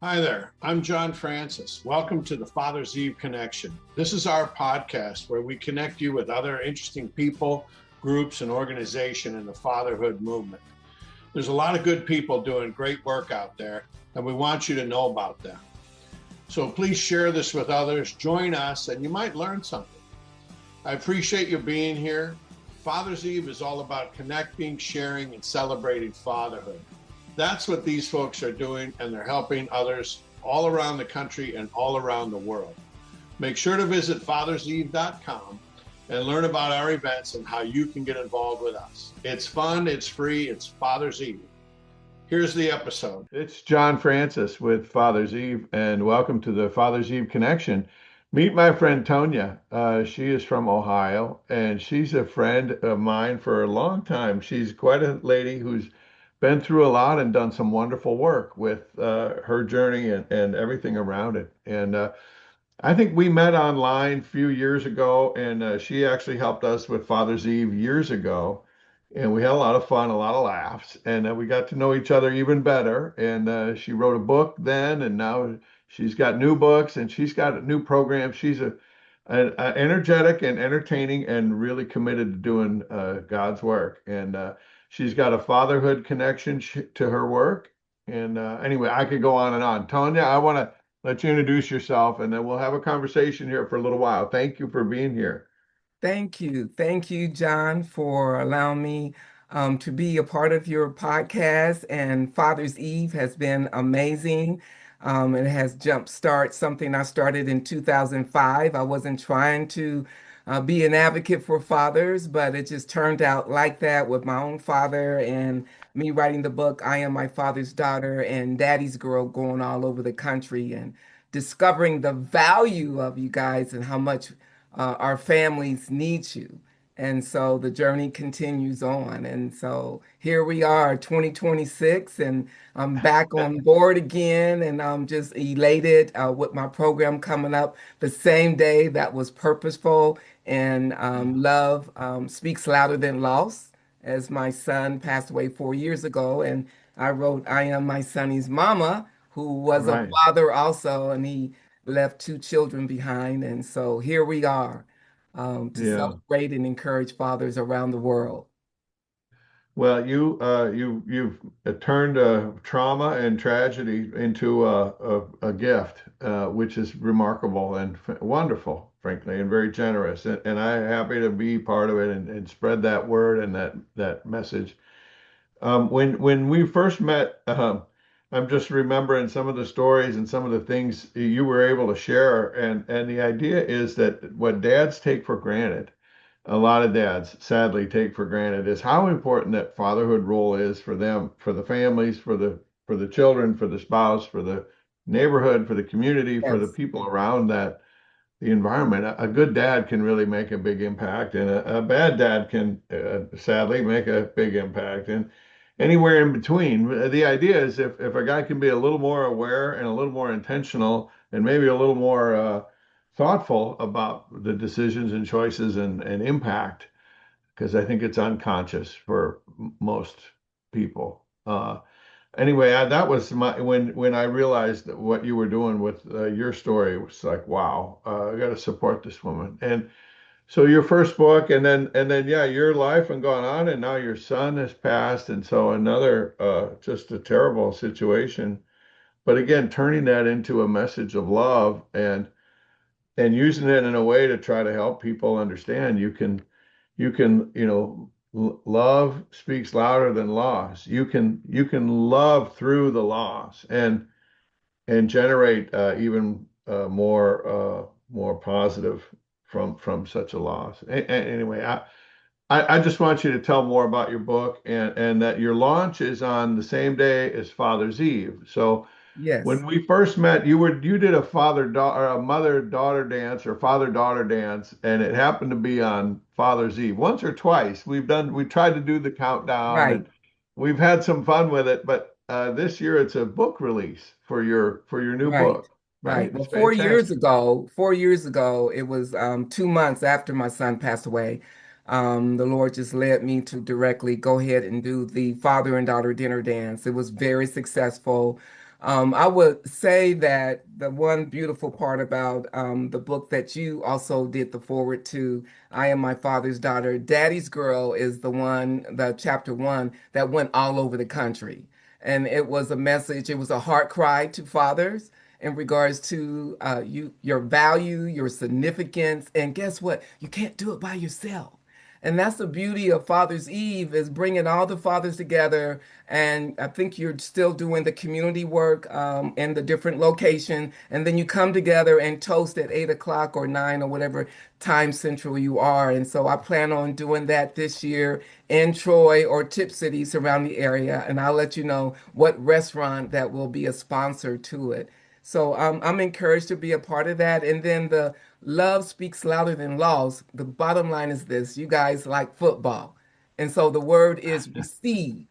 Hi there, I'm John Francis. Welcome to the Father's Eve Connection. This is our podcast where we connect you with other interesting people, groups, and organizations in the fatherhood movement. There's a lot of good people doing great work out there, and we want you to know about them. So please share this with others, join us, and you might learn something. I appreciate you being here. Father's Eve is all about connecting, sharing, and celebrating fatherhood. That's what these folks are doing, and they're helping others all around the country and all around the world. Make sure to visit fatherseve.com and learn about our events and how you can get involved with us. It's fun, it's free, it's Father's Eve. Here's the episode. It's John Francis with Father's Eve, and welcome to the Father's Eve Connection. Meet my friend Tonya. She is from Ohio, and she's a friend of mine for a long time. She's quite a lady who's been through a lot and done some wonderful work with her journey and everything around it. And I think we met online a few years ago, and she actually helped us with Father's Eve years ago. And we had a lot of fun, a lot of laughs, and we got to know each other even better. And she wrote a book then, and now she's got new books and she's got a new program. She's a energetic and entertaining and really committed to doing God's work. And she's got a fatherhood connection to her work. And anyway, I could go on and on. Tonya, I want to let you introduce yourself, and then we'll have a conversation here for a little while. Thank you for being here. Thank you. Thank you, John, for allowing me to be a part of your podcast. And Father's Eve has been amazing. It has jumpstart something I started in 2005. I wasn't trying to be an advocate for fathers, but it just turned out like that with my own father and me writing the book, I Am My Father's Daughter and Daddy's Girl, going all over the country and discovering the value of you guys and how much our families need you. And so the journey continues on. And so here we are, 2026, and I'm back on board again. And I'm just elated with my program coming up the same day that was purposeful. And love speaks louder than loss, as my son passed away 4 years ago. And I wrote, I Am My Sonny's Mama, who was a Right. father also. And he left two children behind. And so here we are to Yeah. celebrate and encourage fathers around the world. Well, you've turned trauma and tragedy into a gift, which is remarkable and wonderful, frankly, and very generous. And I'm happy to be part of it and spread that word and that message. When we first met, I'm just remembering some of the stories and some of the things you were able to share. And the idea is that what dads take for granted, a lot of dads sadly take for granted, is how important that fatherhood role is for them, for the families, for the children, for the spouse, for the neighborhood, for the community, for the Yes, people around that the environment. A good dad can really make a big impact, and a bad dad can sadly make a big impact, and anywhere in between. The idea is if a guy can be a little more aware and a little more intentional and maybe a little more thoughtful about the decisions and choices and impact, because I think it's unconscious for most people. Anyway, that was my when I realized that what you were doing with your story was like, wow, I got to support this woman. And so your first book, and then yeah, your life and gone on, and now your son has passed, and so another just a terrible situation. But again, turning that into a message of love and using it in a way to try to help people understand you can love speaks louder than loss. You can love through the loss and generate even more positive from such a loss. Anyway, I just want you to tell more about your book and that your launch is on the same day as Father's Eve. So yes, when we first met, you did a father-daughter, a mother-daughter dance or father-daughter dance, and it happened to be on Father's Eve. Once or twice we tried to do the countdown, right, and we've had some fun with it. But this year it's a book release for your new right, book, right? right. Well, It's 4 years fantastic. ago, 4 years ago, it was 2 months after my son passed away. The Lord just led me to directly go ahead and do the father and daughter dinner dance. It was very successful. I would say that the one beautiful part about the book that you also did the forward to, I Am My Father's Daughter, Daddy's Girl, is the one, the chapter one that went all over the country. And it was a message, it was a heart cry to fathers in regards to your value, your significance. And guess what? You can't do it by yourself. And that's the beauty of Father's Eve is bringing all the fathers together. And I think you're still doing the community work in the different location. And then you come together and toast at 8 o'clock or 9 or whatever time central you are. And so I plan on doing that this year in Troy or Tip City surrounding the area. And I'll let you know what restaurant that will be a sponsor to it. So I'm encouraged to be a part of that. And then the love speaks louder than laws. The bottom line is this: you guys like football. And so the word is receive.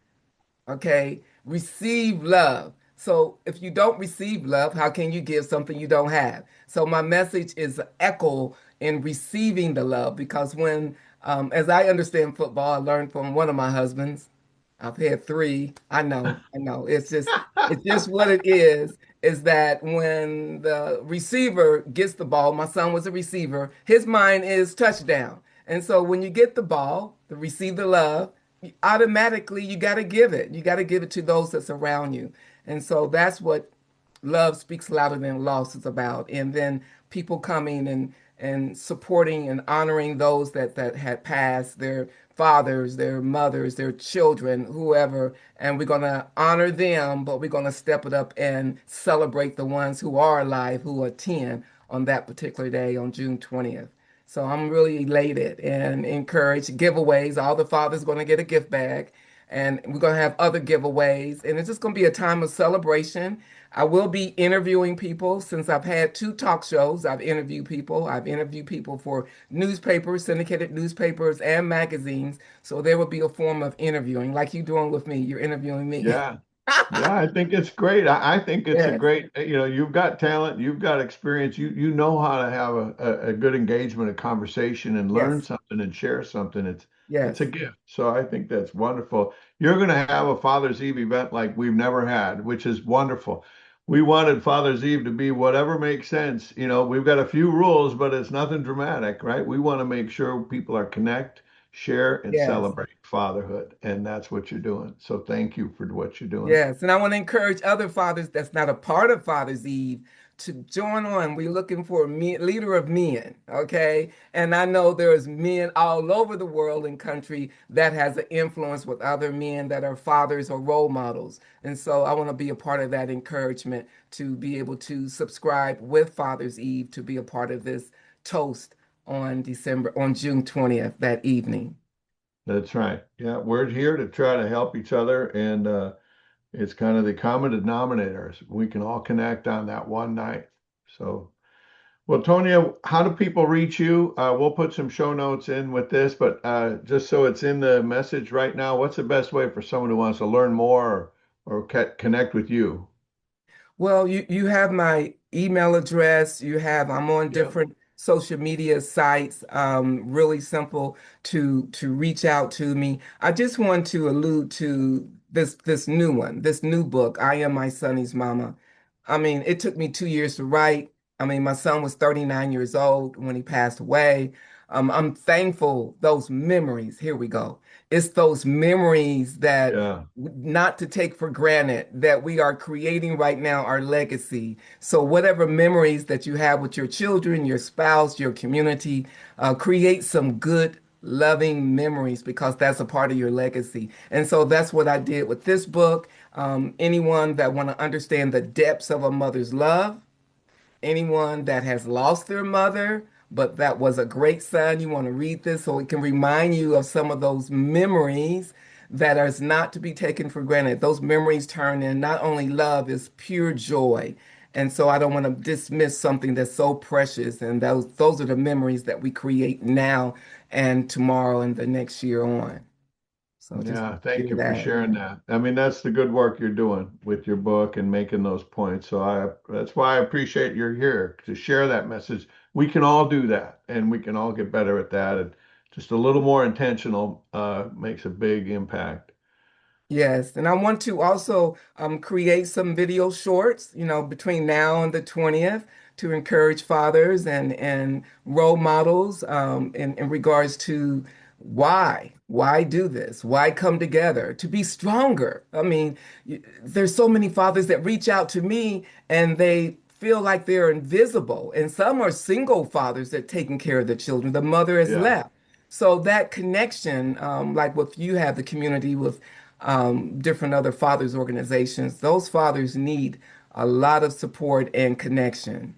Okay, receive love. So if you don't receive love, how can you give something you don't have? So my message is echo in receiving the love because when, as I understand football, I learned from one of my husbands. I've had three. I know. It's just what it is that when the receiver gets the ball, my son was a receiver, his mind is touchdown. And so when you get the ball, to receive the love, automatically you got to give it. You got to give it to those that surround you. And so that's what love speaks louder than loss is about. And then people coming and supporting and honoring those that had passed, their fathers, their mothers, their children, whoever. And we're going to honor them, but we're going to step it up and celebrate the ones who are alive, who are 10 on that particular day on June 20th. So I'm really elated and encouraged. Giveaways. All the fathers going to get a gift bag, and we're going to have other giveaways. And it's just going to be a time of celebration. I will be interviewing people since I've had two talk shows. I've interviewed people. I've interviewed people for newspapers, syndicated newspapers, and magazines. So there will be a form of interviewing, like you're doing with me. You're interviewing me. Yeah. Yeah, I think it's great. I think it's a Yes, great, you've got talent, you've got experience, you know how to have a good engagement, a conversation and learn yes, something and share something. It's a yes, gift. So I think that's wonderful. You're going to have a Father's Eve event like we've never had, which is wonderful. We wanted Father's Eve to be whatever makes sense. We've got a few rules, but it's nothing dramatic, right? We want to make sure people are connect, share, and yes. celebrate fatherhood. And that's what you're doing. So thank you for what you're doing. Yes, and I want to encourage other fathers that's not a part of Father's Eve to join on. We're looking for a leader of men, okay? And I know there's men all over the world and country that has an influence with other men that are fathers or role models. And so I want to be a part of that encouragement to be able to subscribe with Father's Eve to be a part of this toast on June 20th, that evening. That's right. Yeah, we're here to try to help each other, and it's kind of the common denominators. We can all connect on that one night. So, well, Tonya, how do people reach you? We'll put some show notes in with this, but just so it's in the message right now, what's the best way for someone who wants to learn more or connect with you? Well, you have my email address. I'm on Yeah. different social media sites. Really simple to reach out to me. I just want to allude to this new one, this new book, I Am My Sonny's Mama. I mean, it took me 2 years to write. I mean, my son was 39 years old when he passed away. I'm thankful those memories. Here we go. It's those memories that Yeah. not to take for granted that we are creating right now our legacy. So, whatever memories that you have with your children, your spouse, your community, create some good, loving memories because that's a part of your legacy. And so that's what I did with this book. Anyone that want to understand the depths of a mother's love, anyone that has lost their mother, but that was a great son, you want to read this so it can remind you of some of those memories that are not to be taken for granted. Those memories turn in not only love, is pure joy. And so I don't want to dismiss something that's so precious. And those are the memories that we create now and tomorrow and the next year on. So just Yeah, thank share you for that. sharing that. I mean, that's the good work you're doing with your book and making those points. So that's why I appreciate you're here to share that message. We can all do that and we can all get better at that. And just a little more intentional makes a big impact. Yes, and I want to also create some video shorts, between now and the 20th to encourage fathers and role models in regards to why do this? Why come together? To be stronger. I mean, there's so many fathers that reach out to me and they feel like they're invisible, and some are single fathers that taking care of the children. The mother has Yeah. left. So that connection, like what you have, the community with different other fathers organizations. Those fathers need a lot of support and connection.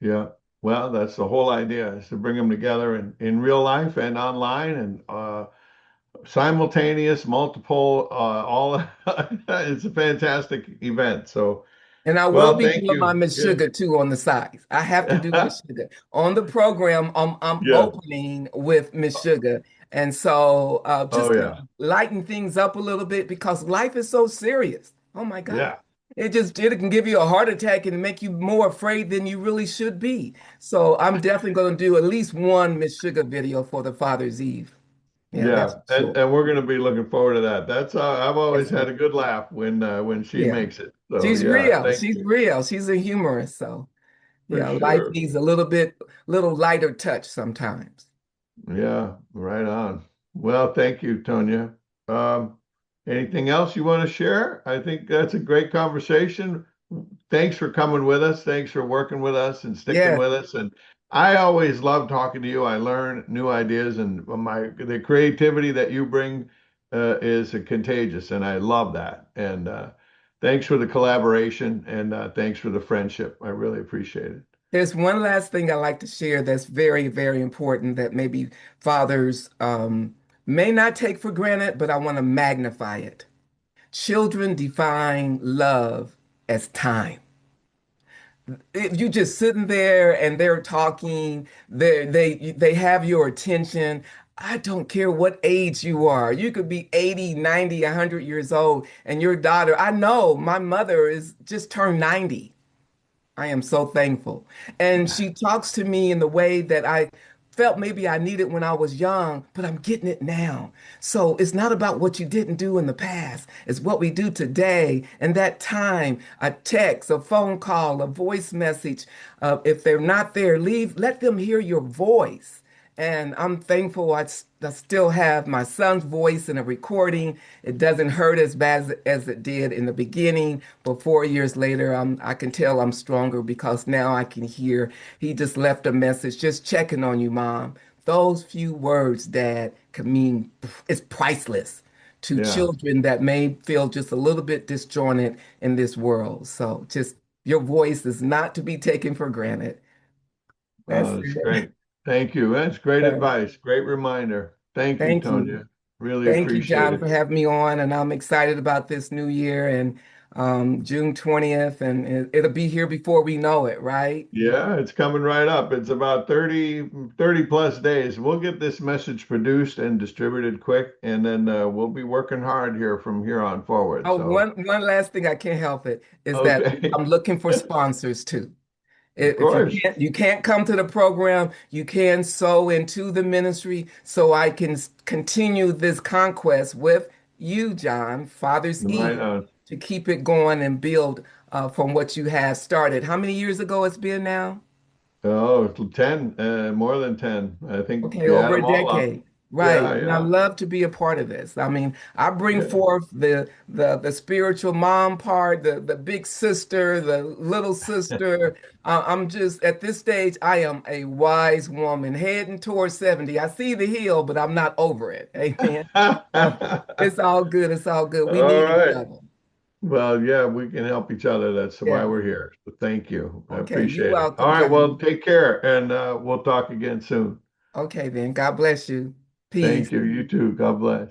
Yeah. Well, that's the whole idea is to bring them together in real life and online and simultaneous, multiple, all. It's a fantastic event. So, And I will well, be thank doing my you. Miss Yeah. Sugar too on the side. I have to do Miss Sugar. On the program, I'm Yeah. opening with Miss Sugar. And so just Oh, kind yeah. of lighten things up a little bit because life is so serious. Oh my God. Yeah. It can give you a heart attack and make you more afraid than you really should be. So I'm definitely going to do at least one Miss Sugar video for the Father's Eve. Yeah, that's Yeah. for And sure. and we're going to be looking forward to that. That's I've always Yes, had sir. a good laugh when she Yeah. makes it. So, She's yeah, real. thank She's you real. She's a humorist. So for yeah, life sure. needs a little lighter touch sometimes. Yeah, right on. Well, thank you, Tonya. Um, Anything else you want to share? I think that's a great conversation. Thanks for coming with us. Thanks for working with us and sticking Yes, with us. And I always love talking to you. I learn new ideas, and the creativity that you bring is contagious, and I love that. And thanks for the collaboration, and thanks for the friendship. I really appreciate it. there's one last thing I like to share that's very, very important that maybe fathers may not take for granted, but I want to magnify it. Children define love as time. If you just sitting there and they're talking, they have your attention. I don't care what age you are. You could be 80, 90, 100 years old, and your daughter, I know my mother is just turned 90. I am so thankful. And she talks to me in the way that I felt maybe I needed when I was young, but I'm getting it now. So it's not about what you didn't do in the past, it's what we do today. And that time, a text, a phone call, a voice message. If they're not there, let them hear your voice. And I'm thankful I still have my son's voice in a recording. It doesn't hurt as bad as it did in the beginning, but 4 years later, I can tell I'm stronger because now I can hear. He just left a message, just checking on you, Mom. Those few words, Dad, can mean it's priceless to Yeah. children that may feel just a little bit disjointed in this world. So just your voice is not to be taken for granted. That's Oh, that's it. great. Thank you. That's great Uh, advice. Great reminder. Thank you, Thank you. Tonya. Really Thank you, appreciate John, it. for having me on. And I'm excited about this new year and June 20th. And it'll be here before we know it, right? Yeah, it's coming right up. It's about 30 plus days. We'll get this message produced and distributed quick, and then we'll be working hard here from here on forward. Oh, So, one last thing I can't help it is that okay. I'm looking for sponsors too. Of If course. you can't come to the program, you can sow into the ministry so I can continue this conquest with you, John, Father's Right Eve, on. to keep it going and build from what you have started. How many years ago it's been now? Oh, 10, more than 10. I think if Okay, you add over a them all up. decade. Right. Yeah, And I yeah. love to be a part of this. I mean, I bring Yeah. forth the spiritual mom part, the big sister, the little sister. I'm just at this stage, I am a wise woman heading towards 70. I see the hill, but I'm not over it. Amen. So it's all good. It's all good. We All need each right. other. Well, yeah, we can help each other. That's why Yeah. we're here. So thank you. I Okay. You're appreciate it. All welcome, right. Well, John. take care and we'll talk again soon. Okay, then. God bless you. Peace. Thank you. You too. God bless.